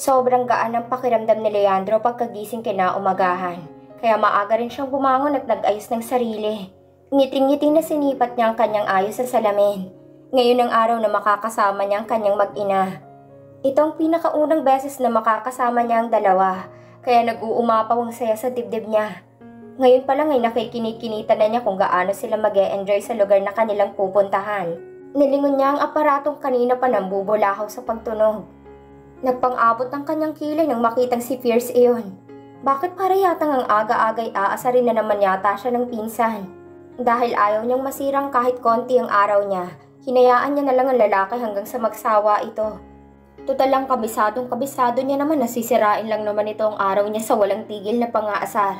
Sobrang gaan ang pakiramdam ni Leandro pagkagising kinaumagahan. Kaya maaga rin siyang bumangon at nag-ayos ng sarili. Ngiting-ngiting na sinipat niya ang kanyang ayos sa salamin. Ngayon ang araw na makakasama niya ang kanyang mag-ina. Ito ang pinakaunang beses na makakasama niya ang dalawa. Kaya nag-uumapaw ang saya sa dibdib niya. Ngayon pa lang ay nakikinig-kinita na niya kung gaano sila mag-e-enjoy sa lugar na kanilang pupuntahan. Nilingon niya ang aparatong kanina pa nang bubulahaw sa pagtunog. Nagpang-abot ang kanyang kilay nang makitang si Fierce iyon. Bakit para yatang ang aga-agay aasarin na naman yata siya ng pinsan? Dahil ayaw niyang masirang kahit konti ang araw niya, hinayaan niya na lang ang lalaki hanggang sa magsawa ito. Tutal lang kabisado niya naman na sisirain lang naman ito ang araw niya sa walang tigil na pang-aasar.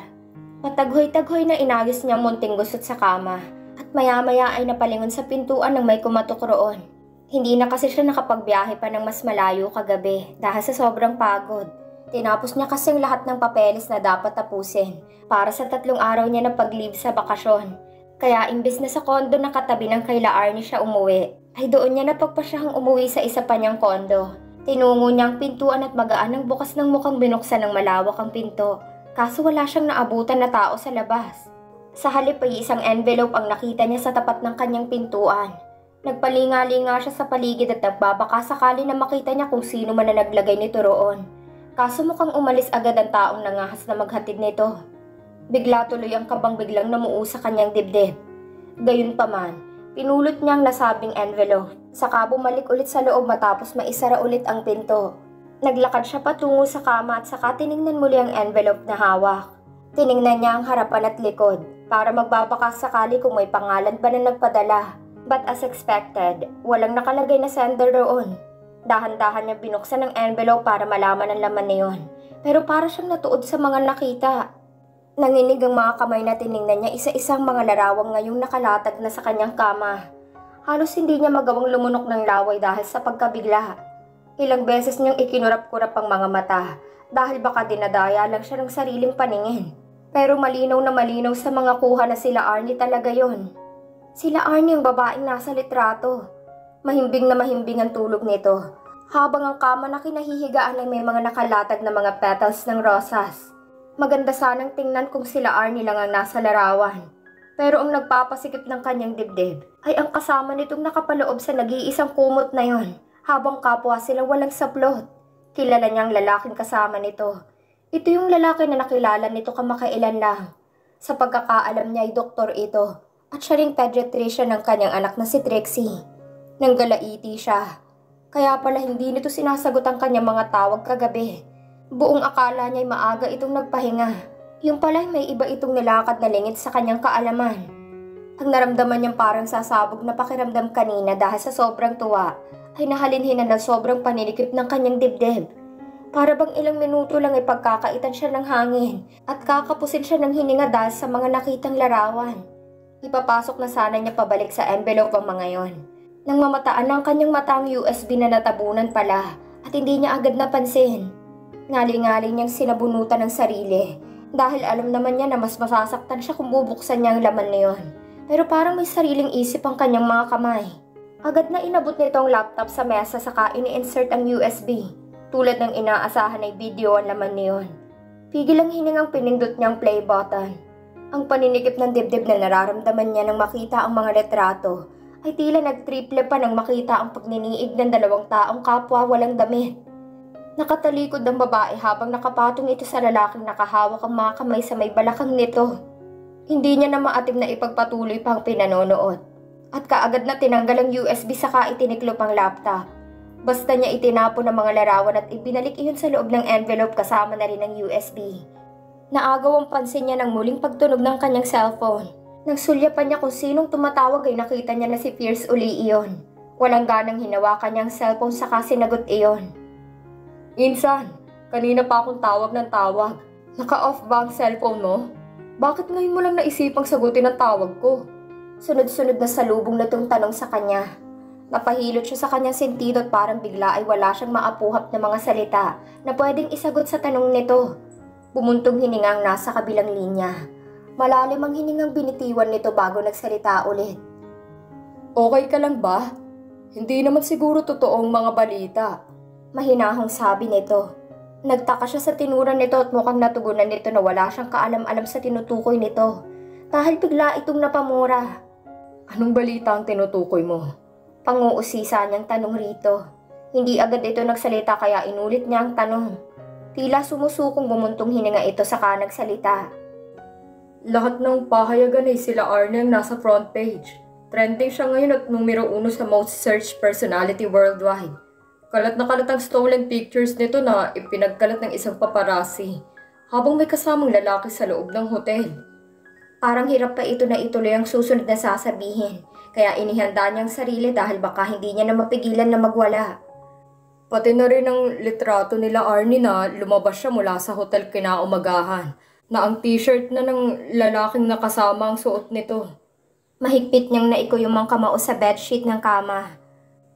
Mataghoy-taghoy na inayos niya munting gusot sa kama at maya-maya ay napalingon sa pintuan ng may kumatok roon. Hindi na kasi siya nakapagbiyahe pa ng mas malayo kagabi dahil sa sobrang pagod. Tinapos niya kasing lahat ng papeles na dapat tapusin para sa 3 araw niya na pag-leave sa bakasyon. Kaya imbes na sa kondo na katabi ng kay Arnie siya umuwi, ay doon niya napagpasyahang umuwi sa isa pa niyang kondo. Tinungo niya ang pintuan at magaan ng bukas ng mukhang binuksan ng malawak ang pinto. Kaso wala siyang naabutan na tao sa labas. Sa halip ay isang envelope ang nakita niya sa tapat ng kanyang pintuan. Nagpalinga-linga siya sa paligid at nagbabaka sakali na makita niya kung sino man na naglagay nito roon. Kaso mukhang umalis agad ang taong nangahas na maghatid nito. Bigla tuloy ang kabang biglang namuo sa kanyang dibdib. Gayunpaman, pinulot niya ang nasabing envelope. Saka bumalik ulit sa loob matapos maisara ulit ang pinto. Naglakad siya patungo sa kama at saka tiningnan muli ang envelope na hawak. Tiningnan niya ang harapan at likod para magbabaka sakali kung may pangalan ba na nagpadala. But as expected, walang nakalagay na sender roon. Dahan-dahan niya binuksan ang envelope para malaman ang laman niyon. Pero para siyang natuod sa mga nakita. Nanginig ang mga kamay na tiningnan niya isa-isang mga larawang ngayong nakalatag na sa kanyang kama. Halos hindi niya magawang lumunok ng laway dahil sa pagkabigla. Ilang beses niyang ikinurap-kurap ang mga mata dahil baka dinadaya lang siya ng sariling paningin. Pero malinaw na malinaw sa mga kuha na sila Arnie talaga yon. Sila Arnie ang babaeng nasa litrato. Mahimbing na mahimbing ang tulog nito. Habang ang kama na kinahihigaan ay may mga nakalatag na mga petals ng rosas. Maganda sanang tingnan kung sila Arnie lang ang nasa larawan. Pero ang nagpapasikip ng kanyang dibdib ay ang kasama nitong nakapaloob sa nag-iisang kumot na yon. Habang kapwa sila walang saplot. Kilala niya ang lalaking kasama nito. Ito yung lalaki na nakilala nito kamakailan lang. Sa pagkakaalam niya ay doktor ito. At siya ring pediatrician ng kanyang anak na si Trixie. Nanggalaiti siya. Kaya pala hindi nito sinasagot ang kanyang mga tawag kagabi. Buong akala niya'y maaga itong nagpahinga. Yung pala'y may iba itong nilakad na lingid sa kanyang kaalaman. Ang naramdaman niyang parang sasabog na pakiramdam kanina dahil sa sobrang tuwa ay nahalinhinan ng sobrang paninikip ng kanyang dibdib. Para bang ilang minuto lang ay pagkakaitan siya ng hangin at kakapusin siya ng hininga dahil sa mga nakitang larawan. Ipapasok na sana niya pabalik sa envelope ang mga yon. Nang mamataan ng kanyang mata ang USB na natabunan pala at hindi niya agad napansin. Ngali-ngali niyang sinabunutan ng sarili dahil alam naman niya na mas masasaktan siya kung bubuksan niya ang laman na yon. Pero parang may sariling isip ang kanyang mga kamay. Agad na inabot nito ang laptop sa mesa saka ini-insert ang USB. Tulad ng inaasahan ay video ang laman niyon. Pigil ang hiningang pinindot niyang play button. Ang paninikip ng dibdib na nararamdaman niya nang makita ang mga retrato ay tila nagtriple pa nang makita ang pagniniig ng 2 taong kapwa walang damit. Nakatalikod ang babae habang nakapatong ito sa lalaking nakahawak ang mga kamay sa may balakang nito. Hindi niya na maatim na ipagpatuloy pa ang pinanonood. At kaagad na tinanggal ang USB saka itiniklop ang laptop. Basta niya itinapon ang mga larawan at ibinalik iyon sa loob ng envelope kasama na rin ang USB. Naagaw ang pansin niya ng muling pagtunog ng kanyang cellphone. Nang sulyapan niya kung sinong tumatawag ay nakita niya na si Fierce uli iyon. Walang ganang hinawakan niya ang cellphone saka sinagot iyon. Insan, kanina pa akong tawag ng tawag. Naka-off ba ang cellphone mo? Bakit ngayon mo lang naisipang sagutin ang tawag ko? Sunod-sunod na salubong na itong tanong sa kanya. Napahilot siya sa kanyang sentido at parang bigla ay wala siyang maapuhap na mga salita na pwedeng isagot sa tanong nito. Bumuntong hiningang nasa kabilang linya. Malalim ang hiningang binitiwan nito bago nagsalita ulit. Okay ka lang ba? Hindi naman siguro totoo ang mga balita. Mahinahong sabi nito. Nagtaka siya sa tinura nito at mukhang natugunan nito na wala siyang kaalam-alam sa tinutukoy nito. Dahil bigla itong napamura. Anong balita ang tinutukoy mo? Panguusisa niyang tanong rito. Hindi agad ito nagsalita kaya inulit niya ang tanong. Tila sumusukong bumuntong hininga ito saka nagsalita. Lahat ng pahayagan ay sila Arnie ang nasa front page. Trending siya ngayon at numero 1 sa most searched personality worldwide. Kalat na kalat ang stolen pictures nito na ipinagkalat ng isang paparazzi habang may kasamang lalaki sa loob ng hotel. Parang hirap pa ito na ituloy ang susunod na sasabihin, kaya inihanda niyang sarili dahil baka hindi niya na mapigilan na magwala. Pati na rin ang litrato nila Arnie na lumabas siya mula sa hotel kinaumagahan, na ang t-shirt na ng lalaking nakasama ang suot nito. Mahigpit niyang naikoy ang kamao sa bedsheet ng kama.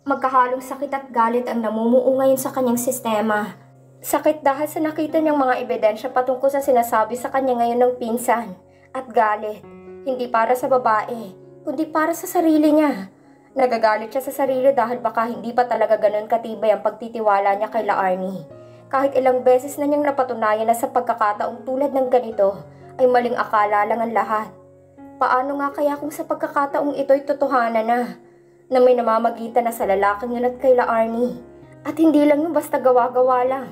Magkahalong sakit at galit ang namumuo ngayon sa kanyang sistema. Sakit dahil sa nakita niyang mga ebidensya patungkol sa sinasabi sa kanya ngayon ng pinsan. At galit, hindi para sa babae, kundi para sa sarili niya. Nagagalit siya sa sarili dahil baka hindi pa talaga ganun katibay ang pagtitiwala niya kay Arnie. Kahit ilang beses na niyang napatunayan na sa pagkakataong tulad ng ganito, ay maling akala lang ang lahat. Paano nga kaya kung sa pagkakataong ito'y totohanan na may namamagitan na sa lalaking yun at kay Arnie? At hindi lang yung basta gawa-gawa lang.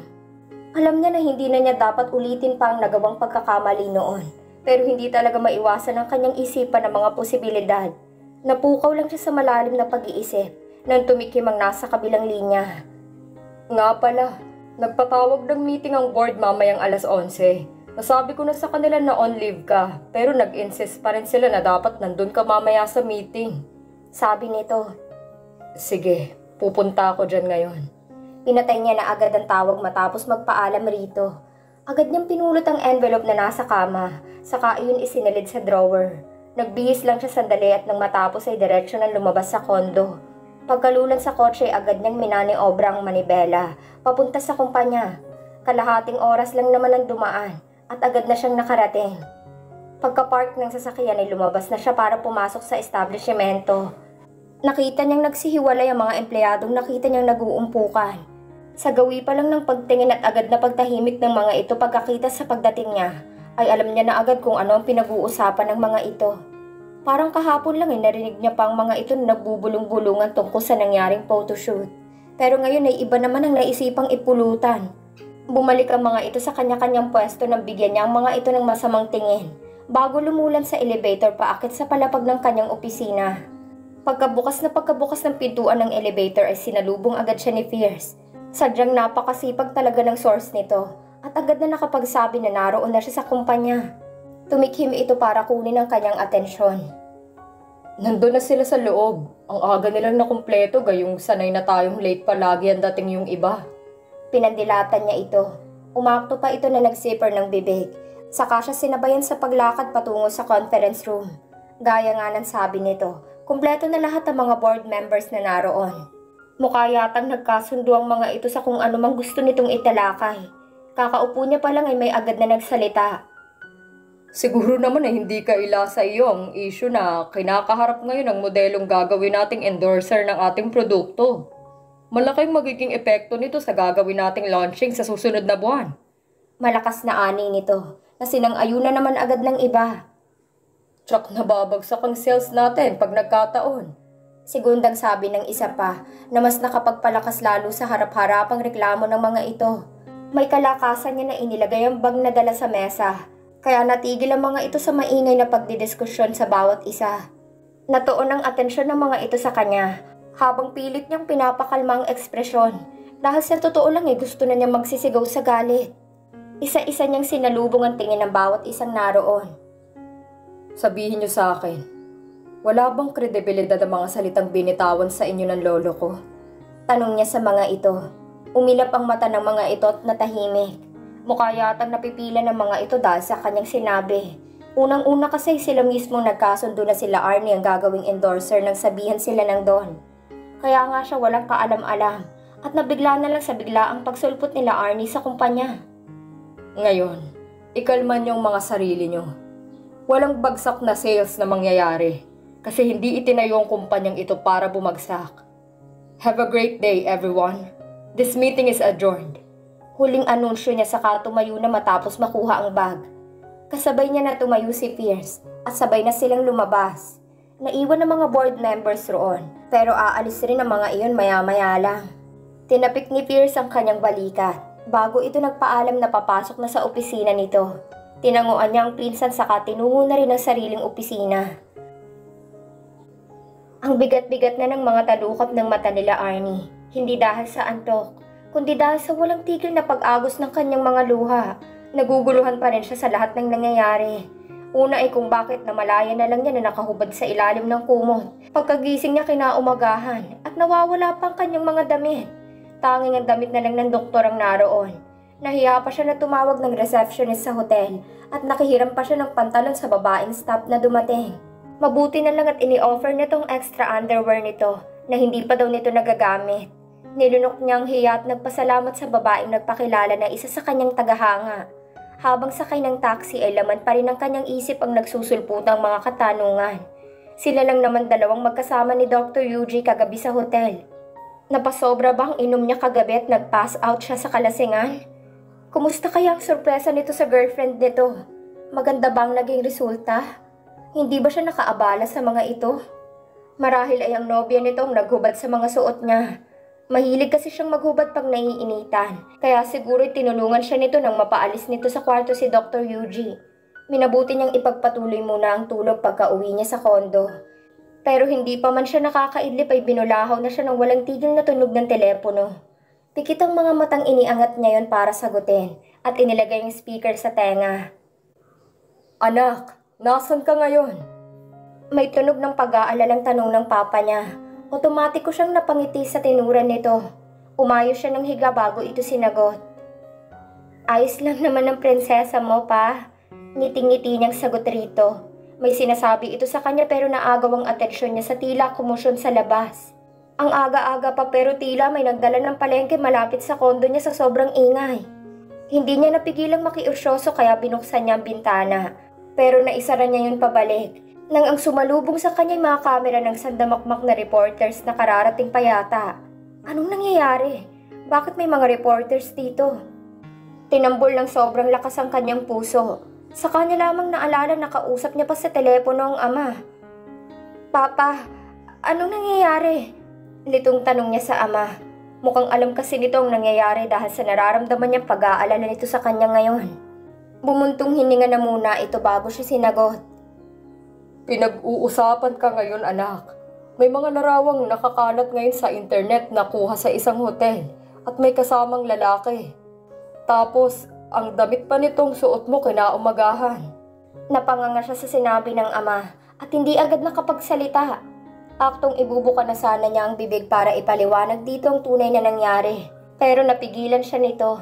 Alam niya na hindi na niya dapat ulitin pa ang nagawang pagkakamali noon. Pero hindi talaga maiwasan ang kanyang isipan ng mga posibilidad. Napukaw lang siya sa malalim na pag-iisip nang tumikim ang nasa kabilang linya. Nga pala, nagpatawag ng meeting ang board mamayang alas 11. Nasabi ko na sa kanila na on leave ka, pero nag-insist pa rin sila na dapat nandun ka mamaya sa meeting. Sabi nito. Sige, pupunta ako dyan ngayon. Pinatay niya na agad ang tawag matapos magpaalam rito. Agad niyang pinulot ang envelope na nasa kama, saka iyon isinalid sa drawer. Nagbihis lang siya sandali at nang matapos ay diretsyo nang lumabas sa kondo. Pagkalulan sa kotse ay agad niyang minaniobra ang manibela, papunta sa kumpanya. Kalahating oras lang naman ang dumaan at agad na siyang nakarating. Pagka-park ng sasakyan ay lumabas na siya para pumasok sa establishmento. Nakita niyang nagsihiwalay ang mga empleyadong nakita niyang nag-uumpukan. Sa gawi pa lang ng pagtingin at agad na pagtahimik ng mga ito pagkakita sa pagdating niya, ay alam niya na agad kung ano ang pinag-uusapan ng mga ito. Parang kahapon lang ay narinig niya pa ang mga ito na nagbubulong-bulungan tungkol sa nangyaring photoshoot. Pero ngayon ay iba naman ang naisipang ipulutan. Bumalik ang mga ito sa kanya-kanyang pwesto nang bigyan niya ang mga ito ng masamang tingin, bago lumulan sa elevator paakit sa palapag ng kanyang opisina. Pagkabukas ng pintuan ng elevator ay sinalubong agad siya ni Fierce. Sadyang napakasipag talaga ng source nito at agad na nakapagsabi na naroon na siya sa kumpanya. Tumikhim ito para kunin ang kanyang atensyon. Nandun na sila sa loob. Ang aga nilang nakumpleto gayong sanay na tayong late palagi ang dating yung iba. Pinandilatan niya ito. Umakto pa ito na nag-zipper ng bibig. Saka siya sinabayan sa paglakad patungo sa conference room. Gaya nga ng sabi nito, kumpleto na lahat ang mga board members na naroon. Mukha yatang nagkasundo ang mga ito sa kung ano mang gusto nitong italakay. Kakaupo niya pa lang ay may agad na nagsalita. Siguro naman ay hindi kaila sa iyo ang issue na kinakaharap ngayon ang modelong gagawin nating endorser ng ating produkto. Malaking magiging epekto nito sa gagawin nating launching sa susunod na buwan. Malakas na ani nito na sinang-ayuna naman agad ng iba. Tsak nababagsak ang sales natin pag nagkataon. Segundang sabi ng isa pa na mas nakapagpalakas lalo sa harap-harapang reklamo ng mga ito. May kalakasan niya na inilagay ang bag na dala sa mesa, kaya natigil ang mga ito sa maingay na pagdidiskusyon sa bawat isa. Natuon ang atensyon ng mga ito sa kanya, habang pilit niyang pinapakalma ang ekspresyon, dahil sa totoo lang gusto na niyang magsisigaw sa galit. Isa-isa niyang sinalubong ang tingin ng bawat isang naroon. Sabihin niyo sa akin, wala bang kredibilidad ang mga salitang binitawan sa inyo ng lolo ko? Tanong niya sa mga ito. Umilap ang mata ng mga ito at natahimik. Mukha yatang napipila ng mga ito dahil sa kanyang sinabi. Unang-una kasi sila mismo nagkasundo na sila Arnie ang gagawing endorser nang sabihan sila ng Don. Kaya nga siya walang kaalam-alam at nabigla na lang sa bigla ang pagsulpot nila Arnie sa kumpanya. Ngayon, ikalma niyong mga sarili niyo. Walang bagsak na sales na mangyayari. Kasi hindi itinayo ang kumpanyang ito para bumagsak. Have a great day, everyone. This meeting is adjourned. Huling anunsyo niya saka tumayo na matapos makuha ang bag. Kasabay niya na tumayo si Pierce at sabay na silang lumabas. Naiwan ang mga board members roon, pero aalis rin ang mga iyon maya-maya lang. Tinapik ni Pierce ang kanyang balikat bago ito nagpaalam na papasok na sa opisina nito. Tinanguan niya ang pinsan saka tinungo na rin ang sariling opisina. Ang bigat-bigat na ng mga talukap ng mata nila Arnie, hindi dahil sa antok, kundi dahil sa walang tigil na pag-agos ng kanyang mga luha. Naguguluhan pa rin siya sa lahat ng nangyayari. Una ay kung bakit namalaya na lang niya na nakahubad sa ilalim ng kumot. Pagkagising niya kinaumagahan at nawawala pa ang kanyang mga damit. Tanging ang damit na lang ng doktor ang naroon. Nahiya pa siya na tumawag ng receptionist sa hotel at nakihiram pa siya ng pantalon sa babaeng staff na dumating. Mabuti na lang at ini-offer niya tong extra underwear nito na hindi pa daw nito nagagamit. Nilunok niya ang hiya at nagpasalamat sa babaeng nagpakilala na isa sa kanyang tagahanga. Habang sakay ng taxi ay laman pa rin ng kanyang isip ang nagsusulputang mga katanungan. Sila lang naman dalawang magkasama ni Dr. Yuji kagabi sa hotel. Napasobra bang inom niya kagabi at nag-pass out siya sa kalasingan? Kumusta kaya ang sorpresa nito sa girlfriend nito? Maganda bang naging resulta? Hindi ba siya nakaabala sa mga ito? Marahil ay ang nobya nito ang naghubad sa mga suot niya. Mahilig kasi siyang maghubad pag naiinitan, kaya siguro tinulungan siya nito nang mapaalis nito sa kwarto si Dr. Yuji. Minabuti niyang ipagpatuloy muna ang tulog pagka-uwi niya sa kondo. Pero hindi pa man siya nakakaidlip ay binulahaw na siya ng walang tigil na tunog ng telepono. Pikit ang mga matang iniangat niya yon para sagutin at inilagay yung speaker sa tenga. Anak, nasan ka ngayon? May tunog ng pag-aalalang tanong ng papa niya. Otomatiko siyang napangiti sa tinuran nito. Umayos siya ng higa bago ito sinagot. Ayos lang naman ang prinsesa mo, pa. Ngiting-ngiti niyang sagot rito. May sinasabi ito sa kanya pero naagaw ang atensyon niya sa tila komosyon sa labas. Ang aga-aga pa pero tila may nagdala ng palengke malapit sa kondo niya sa sobrang ingay. Hindi niya napigilang makiusyoso kaya binuksan niya ang bintana. Pero naisara niya yun pabalik. Nang ang sumalubong sa kanya mga kamera ng sandamakmak na reporters na kararating pa yata. Anong nangyayari? Bakit may mga reporters dito? Tinambol ng sobrang lakas ang kanyang puso. Sa kanya lamang naalala na kausap niya pa sa telepono ang ama. Papa, anong nangyayari? Litong tanong niya sa ama. Mukhang alam kasi nito ang nangyayari dahil sa nararamdaman niyang pag-aalala nito sa kanya ngayon. Bumuntong hininga na muna ito bago siya sinagot. Pinag-uusapan ka ngayon, anak. May mga larawang nakakalat ngayon sa internet na kuha sa isang hotel at may kasamang lalaki. Tapos, ang damit pa nitong suot mo kinaumagahan. Napanganga siya sa sinabi ng ama at hindi agad nakapagsalita. Aktong ibubuka na sana niya ang bibig para ipaliwanag dito ang tunay na nangyari. Pero napigilan siya nito.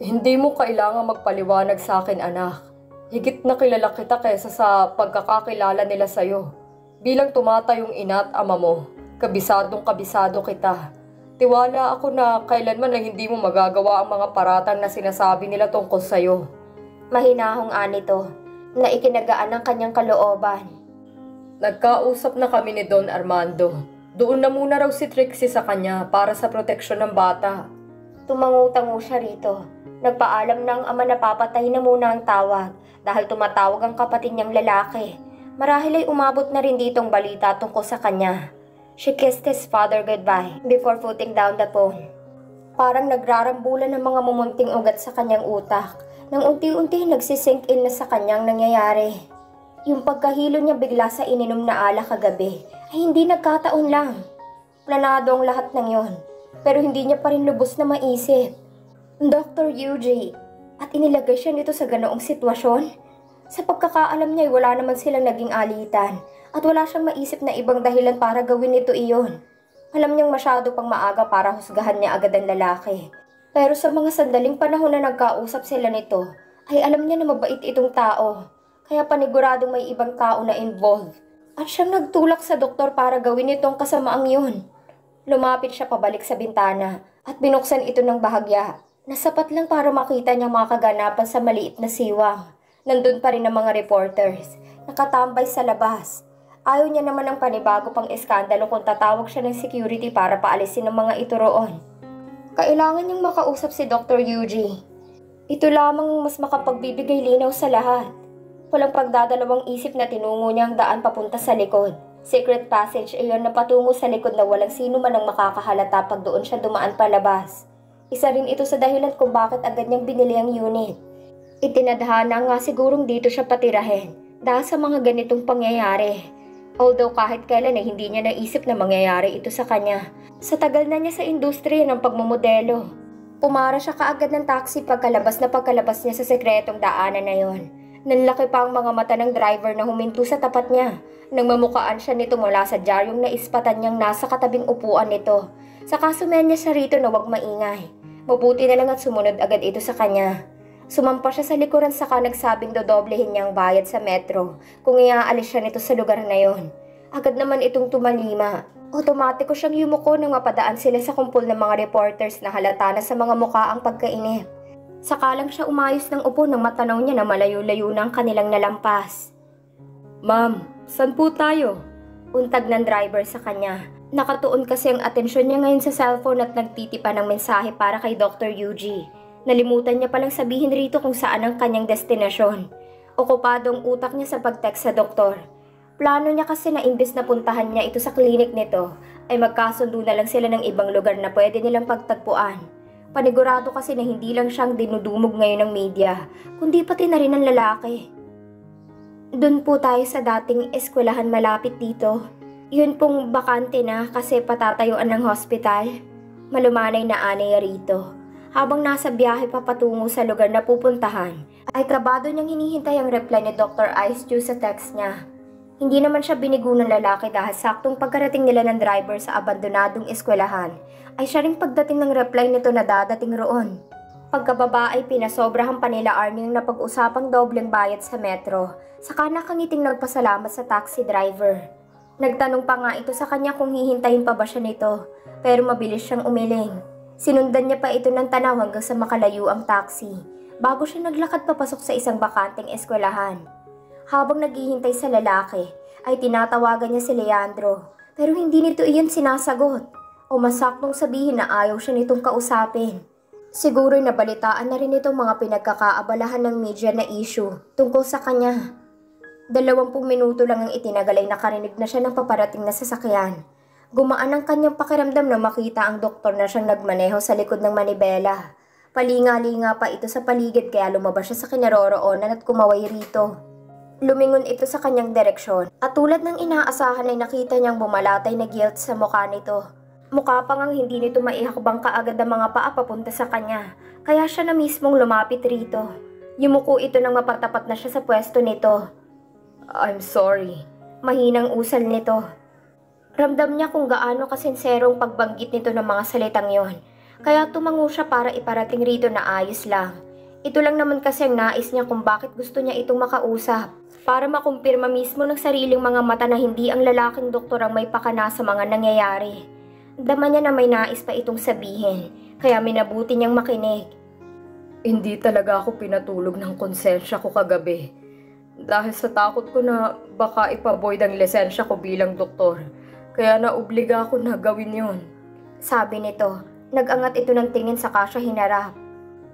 Hindi mo kailangang magpaliwanag sa akin, anak. Higit na kilala kita kaysa sa pagkakakilala nila sa'yo. Bilang tumatayong ina at ama mo, kabisado kita. Tiwala ako na kailanman na hindi mo magagawa ang mga paratang na sinasabi nila tungkol sa'yo. Mahinahong anito, na ikinagaan ng kanyang kalooban. Nagkausap na kami ni Don Armando. Doon na muna raw si Trixie sa kanya para sa proteksyon ng bata. Tumangu-tango siya rito. Nagpaalam na ang ama na papatay na muna ang tawag dahil tumatawag ang kapatid niyang lalaki. Marahil ay umabot na rin ditong balita tungkol sa kanya. She kissed his father goodbye before putting down the phone. Parang nagrarambulan ng mga mumunting ugat sa kanyang utak nang unti-unti nagsisink in na sa kanyang nangyayari. Yung pagkahilo niya bigla sa ininom na alak kagabi ay hindi nagkataon lang. Planado ang lahat ng yon, pero hindi niya pa rin lubos na maisip. Dr. Yuji, at inilagay siya nito sa ganoong sitwasyon? Sa pagkakaalam niya ay wala naman silang naging alitan at wala siyang maisip na ibang dahilan para gawin ito iyon. Alam niyang masyado pang maaga para husgahan niya agad ang lalaki. Pero sa mga sandaling panahon na nagkausap sila nito, ay alam niya na mabait itong tao. Kaya paniguradong may ibang tao na involved. At siyang nagtulak sa doktor para gawin itong kasamaang yun. Lumapit siya pabalik sa bintana at binuksan ito ng bahagya. Nasapat lang para makita niyang mga kaganapan sa maliit na siwang. Nandun pa rin ang mga reporters, nakatambay sa labas. Ayaw niya naman ng panibago pang eskandalo kung tatawag siya ng security para paalisin ng mga ito roon. Kailangan niyang makausap si Dr. Yuji. Ito lamang ang mas makapagbibigay linaw sa lahat. Walang pagdadalawang isip na tinungo niya ang daan papunta sa likod. Secret passage ay yun na patungo sa likod na walang sino man ang makakahalata pag doon siya dumaan palabas. Isa rin ito sa dahilan kung bakit agad niyang binili ang unit. Itinadhana nga sigurong dito siya patirahin dahil sa mga ganitong pangyayari. Although kahit kailan ay hindi niya naisip na mangyayari ito sa kanya. Sa tagal na niya sa industriya ng pagmumodelo. Pumara siya kaagad ng taxi pagkalabas niya sa sekretong daanan na yon. Nanlaki pa ang mga mata ng driver na huminto sa tapat niya. Nang mamukaan siya nito mula sa diaryong naispatan niyang nasa katabing upuan nito. Saka sumenya siya rito na huwag maingay. Mabuti na lang at sumunod agad ito sa kanya. Sumampa siya sa likuran saka nagsabing dodoblehin niya ang bayad sa metro kung iaalis siya nito sa lugar na yon. Agad naman itong tumalima. Otomatiko siyang yumuko nang mapadaan sila sa kumpol ng mga reporters na halata na sa mga mukha ang pagkainip. Saka lang siya umayos ng upo nang matanaw niya na malayo-layo na ang kanilang nalampas. Ma'am, saan po tayo? Untag ng driver sa kanya. Nakatuon kasi ang atensyon niya ngayon sa cellphone at nagtitipa ng mensahe para kay Dr. Yuji. Nalimutan niya palang sabihin rito kung saan ang kanyang destinasyon. Okupado ang utak niya sa pag-text sa doktor. Plano niya kasi na imbes na puntahan niya ito sa klinik nito, ay magkasundo na lang sila ng ibang lugar na pwede nilang pagtagpuan. Panigurado kasi na hindi lang siyang dinudumog ngayon ng media, kundi pati na rin ang lalaki. Doon po tayo sa dating eskwelahan malapit dito. Yun pong bakante na kasi patatayuan ng hospital. Malumanay na anay rito. Habang nasa biyahe pa patungo sa lugar na pupuntahan, ay kabado niyang hinihintay ang reply ni Dr. Ice Chu sa text niya. Hindi naman siya binigo ng lalaki dahil saktong pagkarating nila ng driver sa abandonadong eskwelahan, ay siya ring pagdating ng reply nito na dadating roon. Pagkababa ay pinasobrahan pa nila Arnie ng napag-usapang dobleng bayad sa metro, saka nakangiting nagpasalamat sa taxi driver. Nagtanong pa nga ito sa kanya kung hihintayin pa ba siya nito, pero mabilis siyang umiling. Sinundan niya pa ito ng tanaw hanggang sa makalayo ang taxi, bago siya naglakad papasok sa isang bakanteng eskwelahan. Habang naghihintay sa lalaki, ay tinatawagan niya si Leandro, pero hindi nito iyon sinasagot, o masaktong sabihin na ayaw siya nitong kausapin. Siguro'y nabalitaan na rin itong mga pinagkakaabalahan ng media na issue tungkol sa kanya. 20 minuto lang ang itinagal ay nakarinig na siya ng paparating na sasakyan. Gumaan ang kanyang pakiramdam na makita ang doktor na siyang nagmaneho sa likod ng manibela. Palinga-linga pa ito sa paligid kaya lumabas siya sa kinaroroonan at kumaway rito. Lumingon ito sa kanyang direksyon at tulad ng inaasahan ay nakita niyang bumalatay na guilt sa mukha nito. Mukha pa ngang hindi nito maihakbang kaagad ang mga paa papunta sa kanya, kaya siya na mismong lumapit rito. Yumuko ito nang mapatapat na siya sa pwesto nito. I'm sorry. Mahinang usal nito. Ramdam niya kung gaano kasinserong pagbanggit nito ng mga salitang yon, kaya tumango siya para iparating rito na ayos lang. Ito lang naman kasi ang nais niya kung bakit gusto niya itong makausap. Para makumpirma mismo ng sariling mga mata na hindi ang lalaking doktor ang may pakana sa mga nangyayari. Dama niya na may nais pa itong sabihin, kaya minabuti niyang makinig. Hindi talaga ako pinatulog ng konsensya ko kagabi. Dahil sa takot ko na baka ipavoid ang lisensya ko bilang doktor. Kaya naobliga ako na gawin yun. Sabi nito, nag-angat ito ng tingin saka siya hinarap.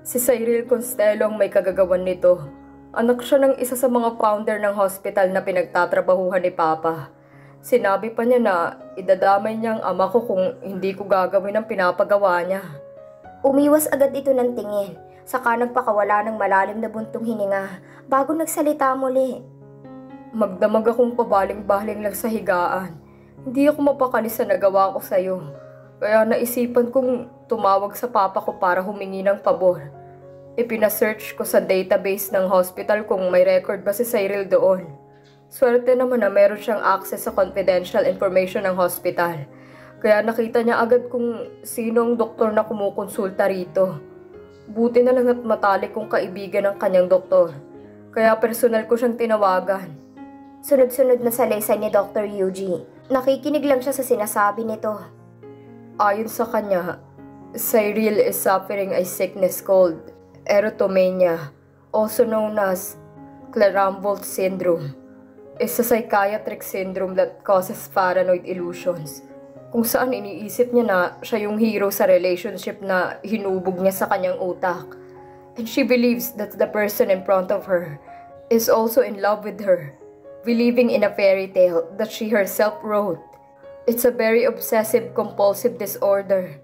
Si Cyril Constello ang may kagagawan nito. Anak siya ng isa sa mga founder ng hospital na pinagtatrabahuhan ni Papa. Sinabi pa niya na idadamay niya ang ama ko kung hindi ko gagawin ang pinapagawa niya. Umiwas agad ito ng tingin, saka nagpakawala ng malalim na buntong hininga bago nagsalita muli. Magdamag akong pabaling-baling lang sa higaan. Hindi ako mapakali sa nagawa ko sa'yo. Kaya naisipan kong tumawag sa papa ko para humingi ng pabor. Ipina-search ko sa database ng hospital kung may record ba si Cyril doon. Swerte naman na meron siyang access sa confidential information ng hospital. Kaya nakita niya agad kung sino ang doktor na kumukonsulta rito. Buti na lang at matalik kong kaibigan ng kanyang doktor. Kaya personal ko siyang tinawagan. Sunod-sunod na salaysay ni Dr. Yuji. Nakikinig lang siya sa sinasabi nito. Ayon sa kanya, Cyril is suffering a sickness called erotomania, also known as Clairvoyant syndrome. It's a psychiatric syndrome that causes paranoid illusions. kung saan iniisip niya na siya yung hero sa relationship na hinubog niya sa kanyang utak. And she believes that the person in front of her is also in love with her, believing in a fairy tale that she herself wrote. It's a very obsessive-compulsive disorder